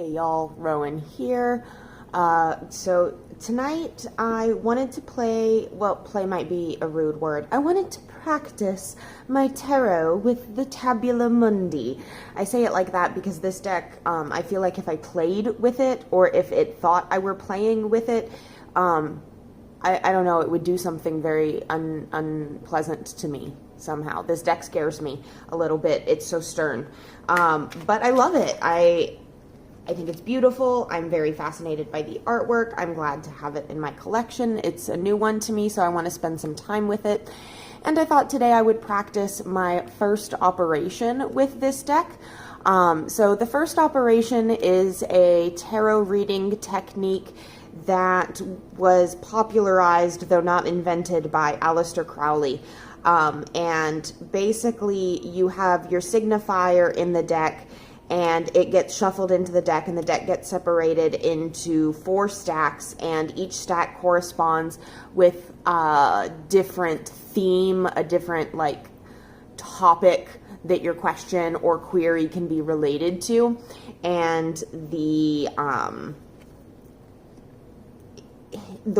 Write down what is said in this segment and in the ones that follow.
Hey y'all, Rowan here. So tonight I wanted to play might be a rude word. I wanted to practice my tarot with the Tabula Mundi. I say it like that because this deck, I feel like if I played with it, or if it thought I were playing with it, I don't know, it would do something very unpleasant to me somehow. This deck scares me a little bit. It's so stern. But I love it. I think it's beautiful. I'm very fascinated by the artwork. I'm glad to have it in my collection. It's a new one to me, so I want to spend some time with it. And I thought today I would practice my first operation with this deck. So the first operation is a tarot reading technique that was popularized, though not invented, by Aleister Crowley. And basically you have your signifier in the deck, and it gets shuffled into the deck, and the deck gets separated into 4 stacks, and each stack corresponds with a different theme, a different topic that your question or query can be related to. And the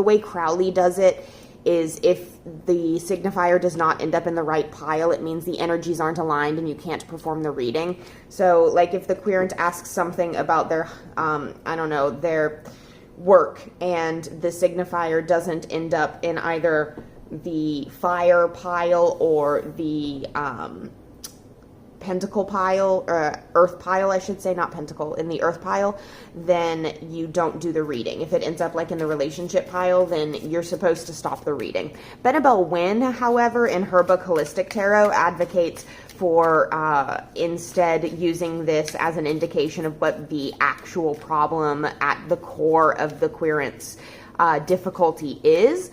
way Crowley does it is if the signifier does not end up in the right pile, it means the energies aren't aligned and you can't perform the reading. So like if the querent asks something about their, their work, and the signifier doesn't end up in either the fire pile or the pentacle pile, or earth pile, I should say, not pentacle, in the earth pile, then you don't do the reading. If it ends up in the relationship pile, then you're supposed to stop the reading. Bennabel Wynne, however, in her book Holistic Tarot, advocates for instead using this as an indication of what the actual problem at the core of the querent's difficulty is,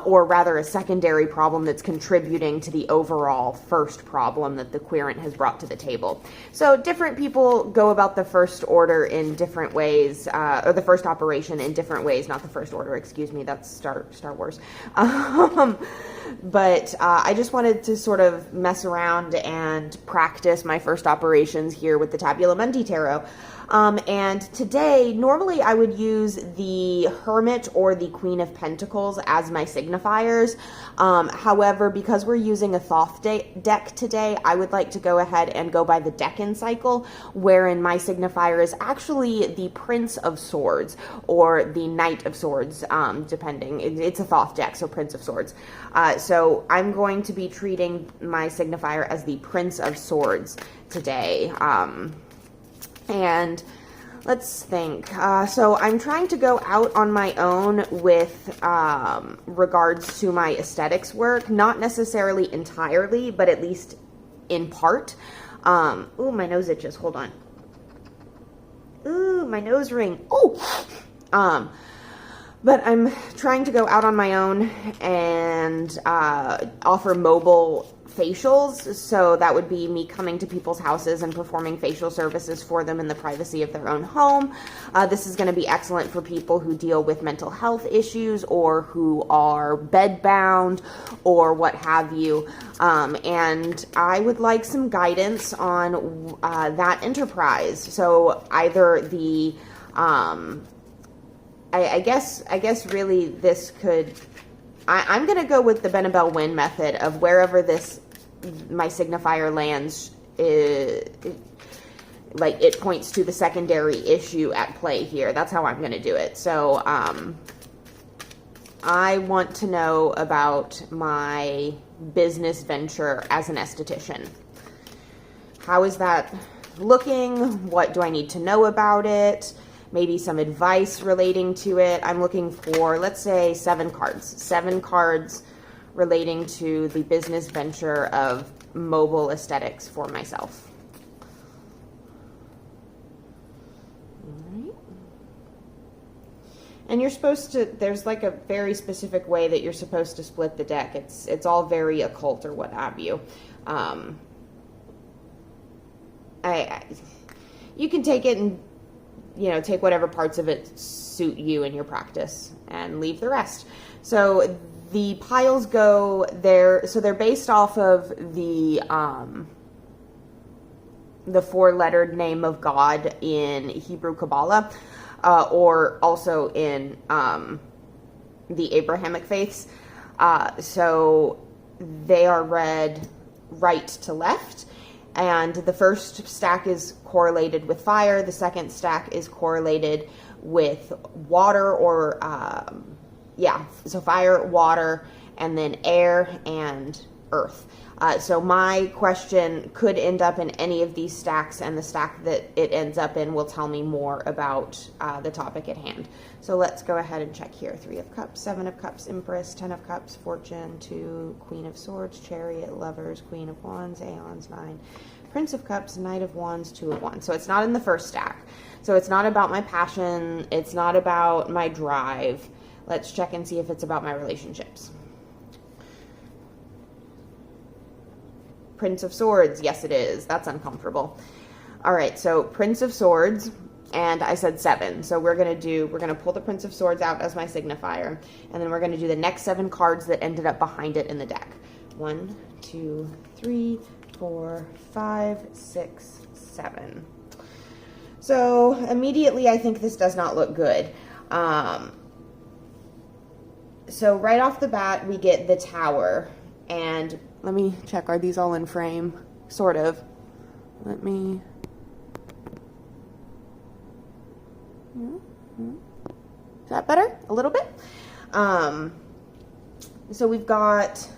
or rather a secondary problem that's contributing to the overall first problem that the querent has brought to the table. So different people go about the first order in different ways, or the first operation in different ways, not the first order, excuse me, that's Star Wars. But I just wanted to sort of mess around and practice my first operations here with the Tabula Mundi Tarot. And today, normally I would use the Hermit or the Queen of Pentacles as my signifiers. However, because we're using a Thoth deck today, I would like to go ahead and go by the Decan cycle, wherein my signifier is actually the Prince of Swords or the Knight of Swords, depending. It's a Thoth deck, so Prince of Swords. So I'm going to be treating my signifier as the Prince of Swords today. And let's think. So I'm trying to go out on my own with regards to my aesthetics work, not necessarily entirely, but at least in part. Ooh, my nose itches. Hold on. Ooh, my nose ring. Oh! But I'm trying to go out on my own and offer mobile facials. So that would be me coming to people's houses and performing facial services for them in the privacy of their own home. This is going to be excellent for people who deal with mental health issues or who are bedbound or what have you. And I would like some guidance on that enterprise. So either the... I guess really this could, I'm going to go with the Bennabel Wynne method of wherever my signifier lands, it points to the secondary issue at play here. That's how I'm going to do it. So, I want to know about my business venture as an esthetician. How is that looking? What do I need to know about it? Maybe some advice relating to it. I'm looking for, let's say, 7 cards. 7 cards relating to the business venture of mobile aesthetics for myself. All right. And you're supposed to, there's a very specific way that you're supposed to split the deck. It's all very occult or what have you. You can take it and take whatever parts of it suit you in your practice and leave the rest. So the piles go there. So they're based off of the the four-lettered name of God in Hebrew Kabbalah, or also in the Abrahamic faiths. So they are read right to left, and the first stack is correlated with fire, the second stack is correlated with water, or so fire, water, and then air and earth. So my question could end up in any of these stacks, and the stack that it ends up in will tell me more about the topic at hand. So let's go ahead and check here. 3 of Cups, 7 of Cups, Empress, 10 of Cups, Fortune, 2, Queen of Swords, Chariot, Lovers, Queen of Wands, Aeons, 9, Prince of Cups, Knight of Wands, 2 of Wands. So it's not in the first stack. So it's not about my passion. It's not about my drive. Let's check and see if it's about my relationships. Prince of Swords, yes it is. That's uncomfortable. All right, so Prince of Swords, and I said 7. So we're gonna pull the Prince of Swords out as my signifier, and then we're gonna do the next 7 cards that ended up behind it in the deck. 1, 2, 3, 4, 5, 6, 7. So immediately I think this does not look good. So right off the bat we get the Tower, and let me check, are these all in frame? Sort of. Let me... Is that better? A little bit? So we've got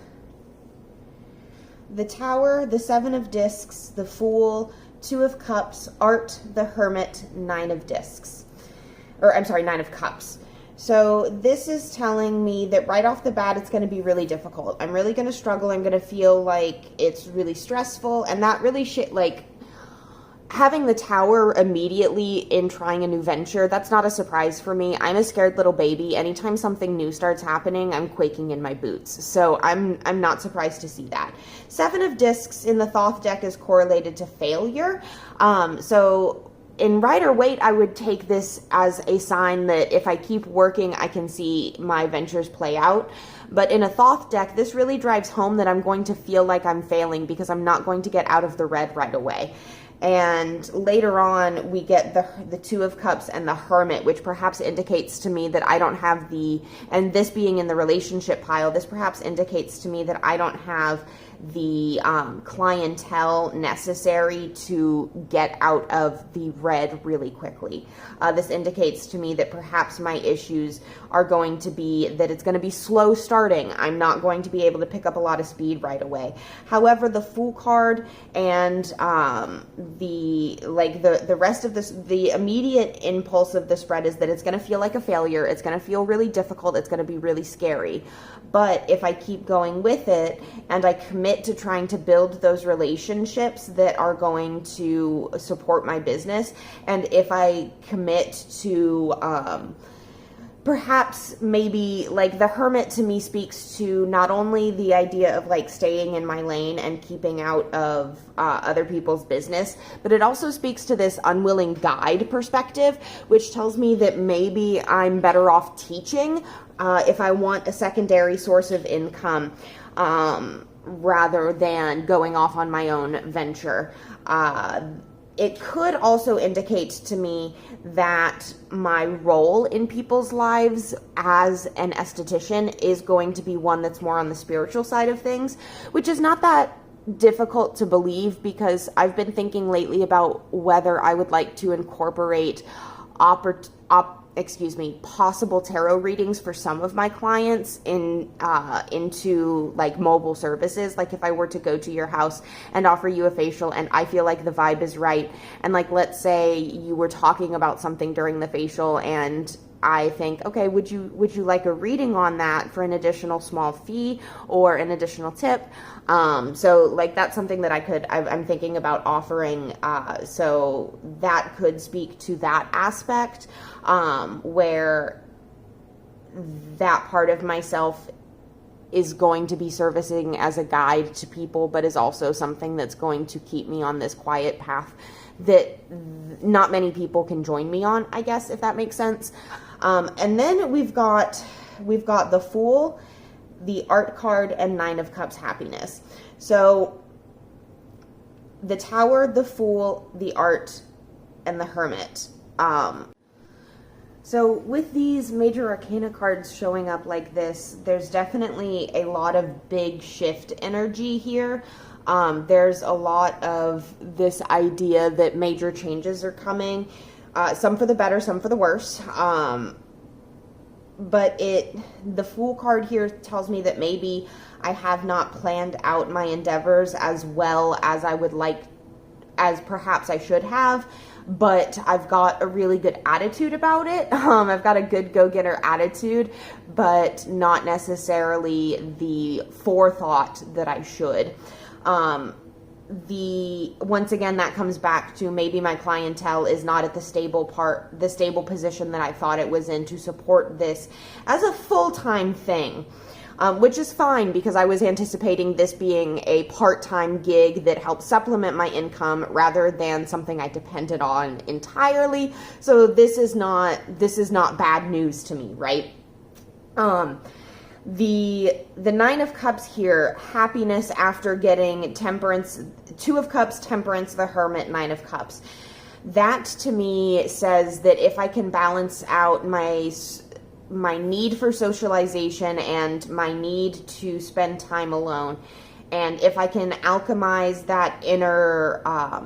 the Tower, the 7 of Discs, the Fool, 2 of Cups, Art, the Hermit, 9 of Discs. Or, I'm sorry, 9 of Cups. So this is telling me that right off the bat, it's going to be really difficult. I'm really going to struggle. I'm going to feel like it's really stressful. And that really like having the Tower immediately in trying a new venture, that's not a surprise for me. I'm a scared little baby. Anytime something new starts happening, I'm quaking in my boots. So I'm not surprised to see that. 7 of Discs in the Thoth deck is correlated to failure. So in Rider Waite, I would take this as a sign that if I keep working, I can see my ventures play out. But in a Thoth deck, this really drives home that I'm going to feel like I'm failing because I'm not going to get out of the red right away. And later on, we get the 2 of Cups and the Hermit, which perhaps indicates to me that I don't have and this being in the relationship pile, this perhaps indicates to me that I don't have the clientele necessary to get out of the red really quickly. This indicates to me that perhaps my issues are going to be that it's going to be slow starting. I'm not going to be able to pick up a lot of speed right away. However, the Fool card and the rest of this, the immediate impulse of the spread is that it's going to feel like a failure. It's going to feel really difficult. It's going to be really scary. But if I keep going with it and I commit to trying to build those relationships that are going to support my business, and if I commit to perhaps maybe like the Hermit to me speaks to not only the idea of like staying in my lane and keeping out of other people's business, but it also speaks to this unwilling guide perspective, which tells me that maybe I'm better off teaching if I want a secondary source of income rather than going off on my own venture. It could also indicate to me that my role in people's lives as an esthetician is going to be one that's more on the spiritual side of things, which is not that difficult to believe because I've been thinking lately about whether I would like to incorporate possible tarot readings for some of my clients into like mobile services. Like if I were to go to your house and offer you a facial and I feel like the vibe is right, and like let's say you were talking about something during the facial and I think, okay, would you like a reading on that for an additional small fee or an additional tip? So like that's something that I'm thinking about offering. So that could speak to that aspect, where that part of myself is going to be servicing as a guide to people, but is also something that's going to keep me on this quiet path that not many people can join me on, I guess, if that makes sense. And then we've got the Fool, the Art card, and 9 of Cups, Happiness. So the Tower, the Fool, the Art, and the Hermit. So with these major arcana cards showing up like this, there's definitely a lot of big shift energy here. There's a lot of this idea that major changes are coming, some for the better, some for the worse. But the Fool card here tells me that maybe I have not planned out my endeavors as well as I would like, as perhaps I should have. But I've got a really good attitude about it. I've got a good go-getter attitude, but not necessarily the forethought that I should. Once again, that comes back to maybe my clientele is not at the stable position that I thought it was in to support this as a full-time thing. Which is fine because I was anticipating this being a part-time gig that helped supplement my income rather than something I depended on entirely. So this is not bad news to me, right? The Nine of Cups here, happiness after getting Temperance, Two of Cups, Temperance, the Hermit, Nine of Cups. That to me says that if I can balance out my need for socialization and my need to spend time alone, and if I can alchemize that inner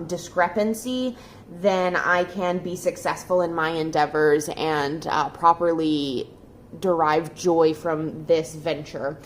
discrepancy, then I can be successful in my endeavors and properly derive joy from this venture.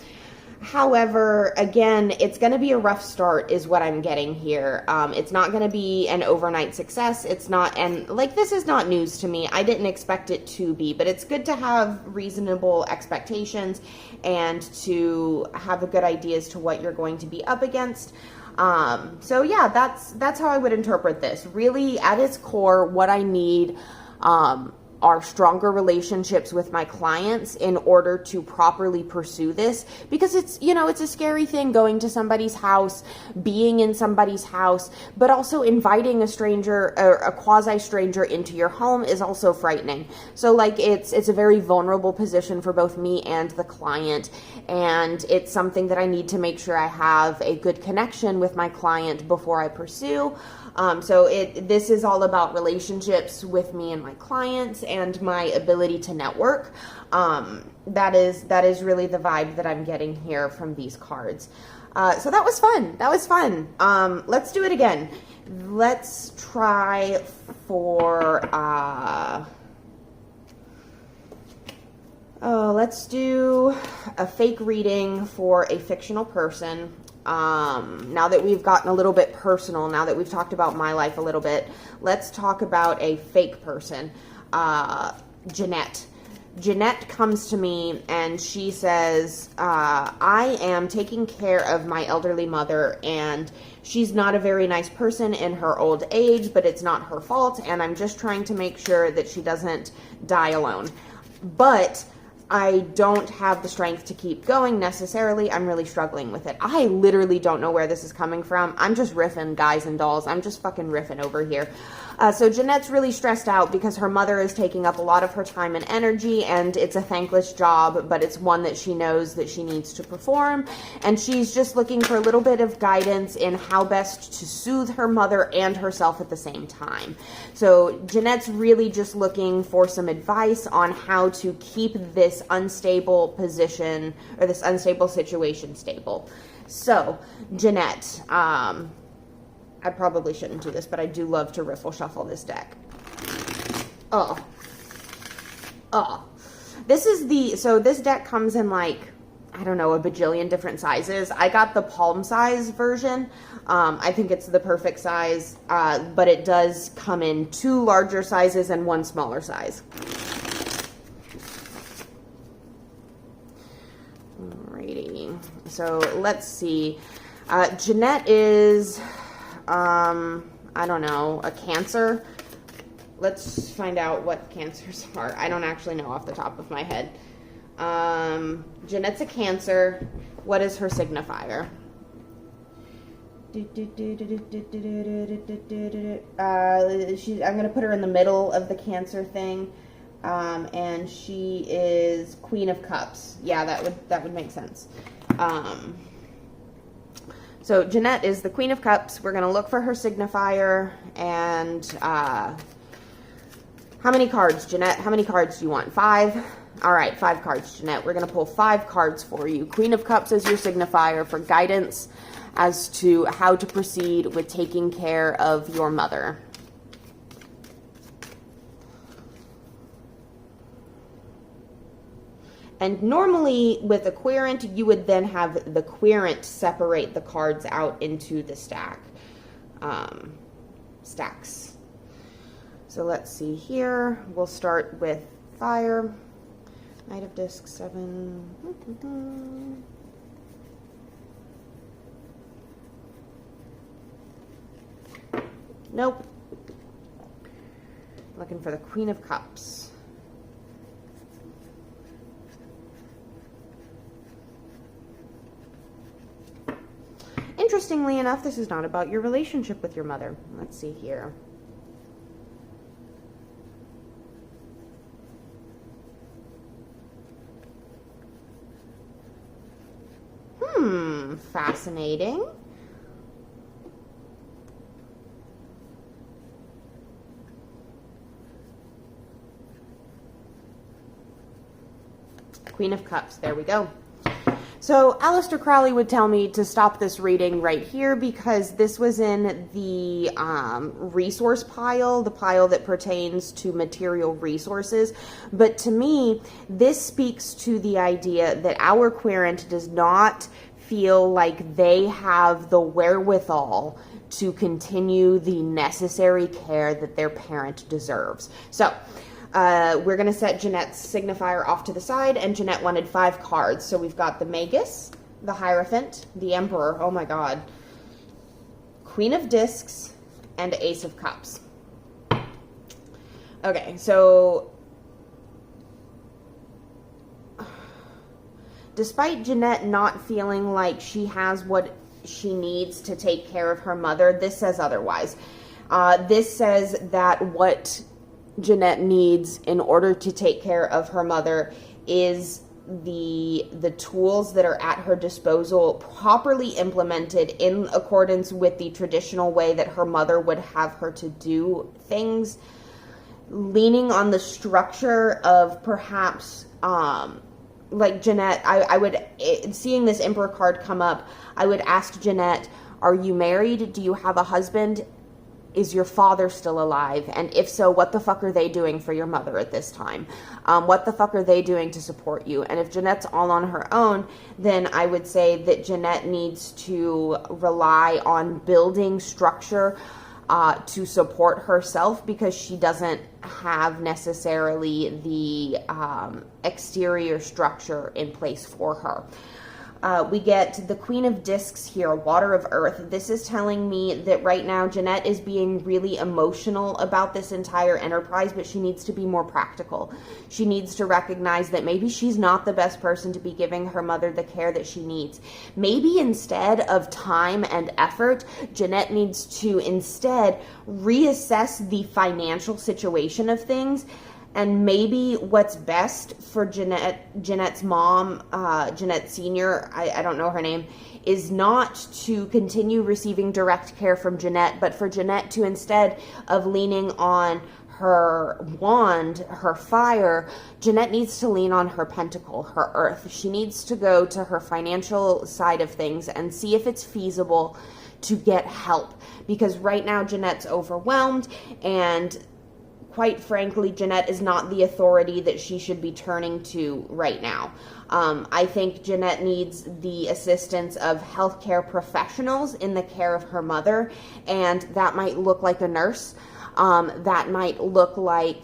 However, again, it's going to be a rough start is what I'm getting here. It's not going to be an overnight success. It's not, and like, this is not news to me. I didn't expect it to be, but it's good to have reasonable expectations and to have a good idea as to what you're going to be up against. So yeah, that's how I would interpret this. Really, at its core, what I need, are stronger relationships with my clients in order to properly pursue this, because it's, you know, it's a scary thing going to somebody's house, being in somebody's house, but also inviting a stranger or a quasi stranger into your home is also frightening. So like it's a very vulnerable position for both me and the client, and it's something that I need to make sure I have a good connection with my client before I pursue. So this is all about relationships with me and my clients and my ability to network. That is really the vibe that I'm getting here from these cards. So that was fun. That was fun. Let's do it again. Let's try for, let's do a fake reading for a fictional person. Now that we've gotten a little bit personal, now that we've talked about my life a little bit, let's talk about a fake person. Jeanette. Jeanette comes to me and she says, I am taking care of my elderly mother, and she's not a very nice person in her old age, but it's not her fault, and I'm just trying to make sure that she doesn't die alone. But I don't have the strength to keep going necessarily. I'm really struggling with it. I literally don't know where this is coming from. I'm just riffing, guys and dolls. I'm just fucking riffing over here. So Jeanette's really stressed out because her mother is taking up a lot of her time and energy, and it's a thankless job, but it's one that she knows that she needs to perform. And she's just looking for a little bit of guidance in how best to soothe her mother and herself at the same time. So Jeanette's really just looking for some advice on how to keep this unstable position or this unstable situation stable. So Jeanette, I probably shouldn't do this, but I do love to riffle shuffle this deck. This deck comes in like, I don't know, a bajillion different sizes. I got the palm size version. I think it's the perfect size, but it does come in 2 larger sizes and 1 smaller size. Alrighty, so let's see. Jeanette is, I don't know, a Cancer. Let's find out what Cancers are. I don't actually know off the top of my head. Jeanette's a Cancer. What is her signifier? I'm going to put her in the middle of the Cancer thing. And she is Queen of Cups. Yeah, that would make sense. So Jeanette is the Queen of Cups. We're going to look for her signifier. And how many cards, Jeanette? How many cards do you want? 5? All right, 5 cards, Jeanette. We're going to pull 5 cards for you. Queen of Cups is your signifier for guidance as to how to proceed with taking care of your mother. And normally with a querent, you would then have the querent separate the cards out into the stacks. So let's see here. We'll start with fire. Knight of Discs, 7. Nope. Looking for the Queen of Cups. Interestingly enough, this is not about your relationship with your mother. Let's see here. Fascinating. Queen of Cups, there we go. So Aleister Crowley would tell me to stop this reading right here because this was in the resource pile, the pile that pertains to material resources. But to me, this speaks to the idea that our querent does not feel like they have the wherewithal to continue the necessary care that their parent deserves. So we're going to set Jeanette's signifier off to the side, and Jeanette wanted 5 cards. So we've got the Magus, the Hierophant, the Emperor, oh my god, Queen of Discs, and Ace of Cups. Okay, so despite Jeanette not feeling like she has what she needs to take care of her mother, this says otherwise. This says that what Jeanette needs in order to take care of her mother is the tools that are at her disposal properly implemented in accordance with the traditional way that her mother would have her to do things, leaning on the structure of perhaps like Jeanette, I would, seeing this Emperor card come up, I would ask Jeanette, are you married? Do you have a husband? Is your father still alive? And if so, what the fuck are they doing for your mother at this time? What the fuck are they doing to support you? And if Jeanette's all on her own, then I would say that Jeanette needs to rely on building structure to support herself, because she doesn't have necessarily the exterior structure in place for her. We get the Queen of Discs here, Water of Earth. This is telling me that right now Jeanette is being really emotional about this entire enterprise, but she needs to be more practical. She needs to recognize that maybe she's not the best person to be giving her mother the care that she needs. Maybe instead of time and effort, Jeanette needs to instead reassess the financial situation of things. And maybe what's best for Jeanette's mom, Jeanette Sr., I don't know her name, is not to continue receiving direct care from Jeanette, but for Jeanette to, instead of leaning on her wand, her fire, Jeanette needs to lean on her pentacle, her earth. She needs to go to her financial side of things and see if it's feasible to get help. Because right now Jeanette's overwhelmed, and quite frankly, Jeanette is not the authority that she should be turning to right now. I think Jeanette needs the assistance of healthcare professionals in the care of her mother, and that might look like a nurse. That might look like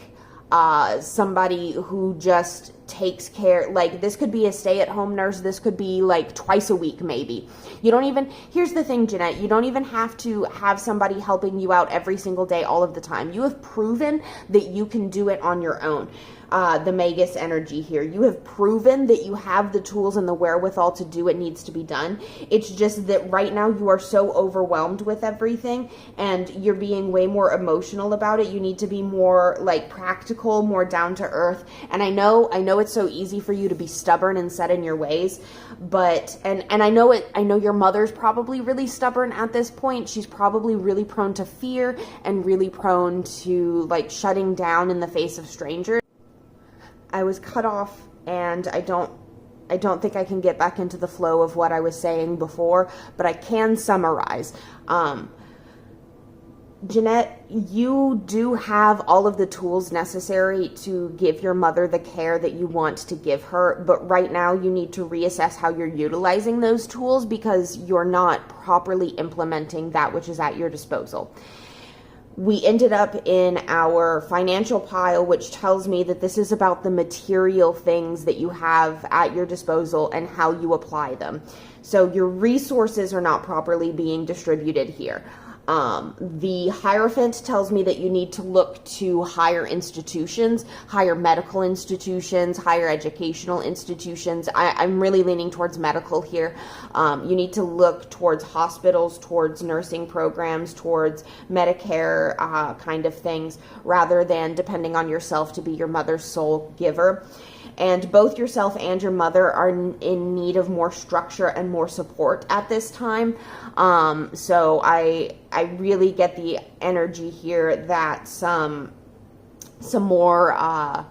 somebody who just takes care, like this could be a stay-at-home nurse, this could be like twice a week maybe. You don't even, here's the thing, Jeanette, you don't even have to have somebody helping you out every single day all of the time. You have proven that you can do it on your own. The Magus energy here. You have proven that you have the tools and the wherewithal to do what needs to be done. It's just that right now you are so overwhelmed with everything and you're being way more emotional about it. You need to be more like practical, more down to earth. And I know know it's so easy for you to be stubborn and set in your ways, but, and I know your mother's probably really stubborn at this point. She's probably really prone to fear and really prone to like shutting down in the face of strangers. I was cut off, and I don't think I can get back into the flow of what I was saying before, but I can summarize. Jeanette, you do have all of the tools necessary to give your mother the care that you want to give her, but right now you need to reassess how you're utilizing those tools because you're not properly implementing that which is at your disposal. We ended up in our financial pile, which tells me that this is about the material things that you have at your disposal and how you apply them. So your resources are not properly being distributed here. The Hierophant tells me that you need to look to higher institutions, higher medical institutions, higher educational institutions. I'm really leaning towards medical here. You need to look towards hospitals, towards nursing programs, towards Medicare kind of things, rather than depending on yourself to be your mother's sole giver. And both yourself and your mother are in need of more structure and more support at this time. So I really get the energy here that some more,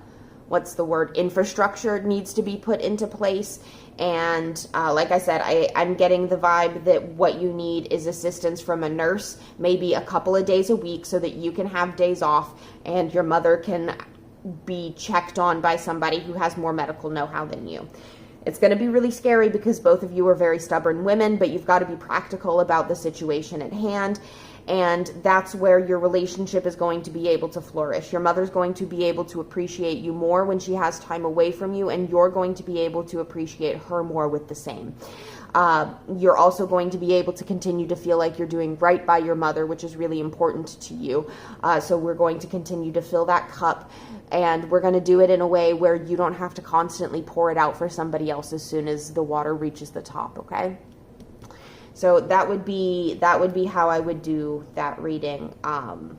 infrastructure needs to be put into place. And like I said, I'm getting the vibe that what you need is assistance from a nurse, maybe a couple of days a week so that you can have days off and your mother can be checked on by somebody who has more medical know-how than you. It's going to be really scary because both of you are very stubborn women, but you've got to be practical about the situation at hand. And that's where your relationship is going to be able to flourish. Your mother's going to be able to appreciate you more when she has time away from you, and you're going to be able to appreciate her more with the same. You're also going to be able to continue to feel like you're doing right by your mother, which is really important to you. So we're going to continue to fill that cup, and we're going to do it in a way where you don't have to constantly pour it out for somebody else as soon as the water reaches the top, okay? So that would be how I would do that reading. I'm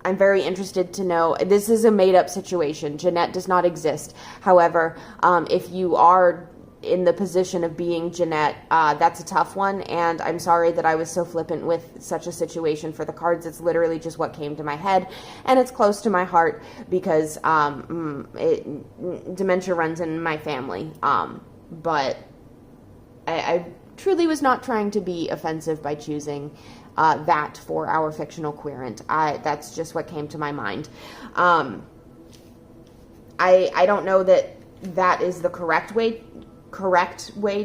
very interested to know, this is a made-up situation. Jeanette does not exist. However, if you are in the position of being Jeanette, that's a tough one, and I'm sorry that I was so flippant with such a situation for the cards. It's literally just what came to my head, and it's close to my heart because dementia runs in my family, but I truly was not trying to be offensive by choosing that for our fictional querent. That's just what came to my mind. I don't know that is the correct way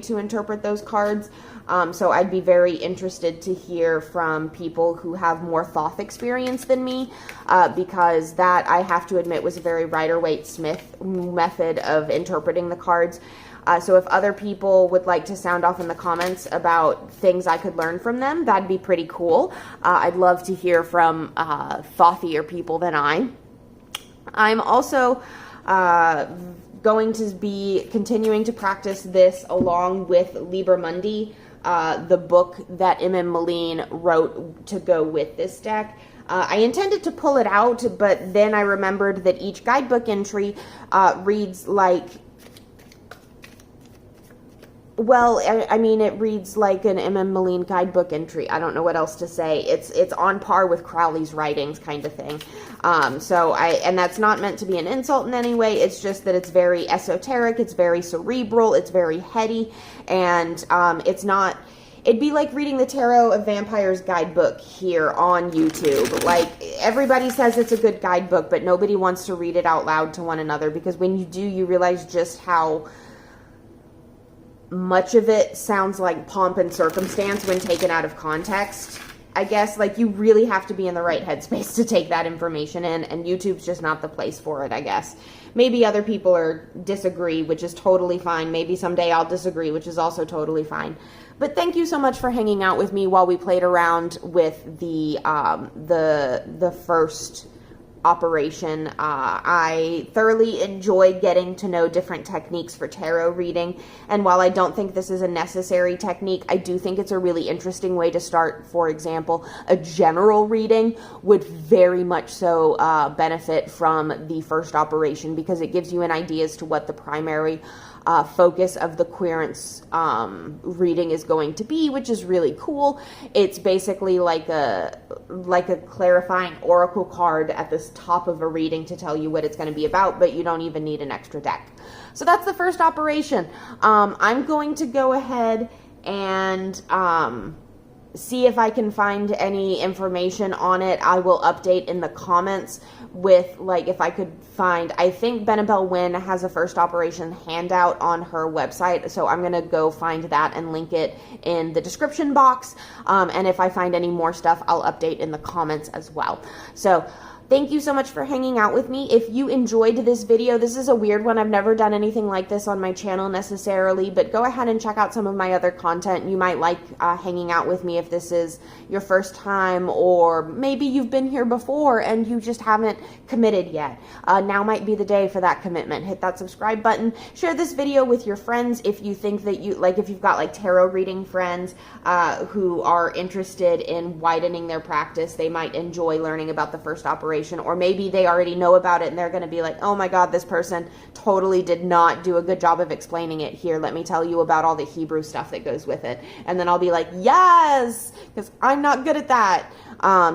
to interpret those cards. So I'd be very interested to hear from people who have more Thoth experience than me, because that, I have to admit, was a very Rider-Waite-Smith method of interpreting the cards. So if other people would like to sound off in the comments about things I could learn from them, that'd be pretty cool. I'd love to hear from Thothier people than I. I'm also going to be continuing to practice this along with Liber Mundi, the book that Moline wrote to go with this deck. I intended to pull it out, but then I remembered that each guidebook entry reads like, well, I mean, it reads like an Moline guidebook entry. I don't know what else to say. It's on par with Crowley's writings kind of thing. And that's not meant to be an insult in any way. It's just that it's very esoteric. It's very cerebral. It's very heady. And it's not, it'd be like reading the Tarot of Vampires guidebook here on YouTube. Like, everybody says it's a good guidebook, but nobody wants to read it out loud to one another, because when you do, you realize just how much of it sounds like pomp and circumstance when taken out of context. I guess, like, you really have to be in the right headspace to take that information in, and YouTube's just not the place for it, I guess. Maybe other people disagree, which is totally fine. Maybe someday I'll disagree, which is also totally fine. But thank you so much for hanging out with me while we played around with the first operation. I thoroughly enjoy getting to know different techniques for tarot reading, and while I don't think this is a necessary technique, I do think it's a really interesting way to start. For example, a general reading would very much so benefit from the first operation, because it gives you an idea as to what the primary focus of the querence reading is going to be, which is really cool. It's basically like a clarifying oracle card at the top of a reading to tell you what it's going to be about, but you don't even need an extra deck. So that's the first operation. I'm going to go ahead and see if I can find any information on it. I will update in the comments with, like, if I could find, I think Benabel Wynn has a first operation handout on her website, so I'm gonna go find that and link it in the description box, and if I find any more stuff, I'll update in the comments as well. So thank you so much for hanging out with me. If you enjoyed this video, this is a weird one. I've never done anything like this on my channel necessarily, but go ahead and check out some of my other content. You might like hanging out with me if this is your first time, or maybe you've been here before and you just haven't committed yet. Now might be the day for that commitment. Hit that subscribe button. Share this video with your friends if you think that you, like, if you've got like tarot reading friends who are interested in widening their practice. They might enjoy learning about the first operation. Or maybe they already know about it and they're going to be like, oh my God, this person totally did not do a good job of explaining it. Here, let me tell you about all the Hebrew stuff that goes with it. And then I'll be like, yes, because I'm not good at that.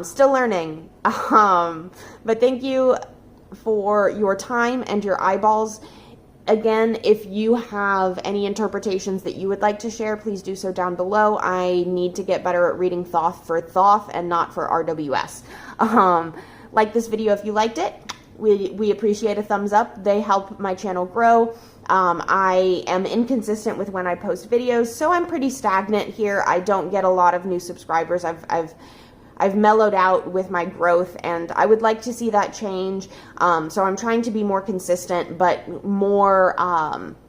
Still learning. But thank you for your time and your eyeballs. Again, if you have any interpretations that you would like to share, please do so down below. I need to get better at reading Thoth for Thoth and not for RWS. Like this video if you liked it. We appreciate a thumbs up. They help my channel grow. I am inconsistent with when I post videos, so I'm pretty stagnant here. I don't get a lot of new subscribers. I've mellowed out with my growth, and I would like to see that change. So I'm trying to be more consistent, but more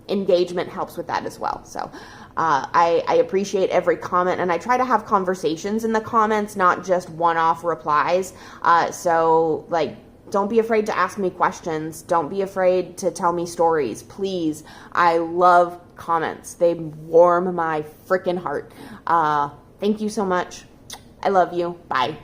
engagement helps with that as well. So I appreciate every comment, and I try to have conversations in the comments, not just one-off replies. So, like, don't be afraid to ask me questions. Don't be afraid to tell me stories. Please. I love comments. They warm my freaking heart. Thank you so much. I love you. Bye.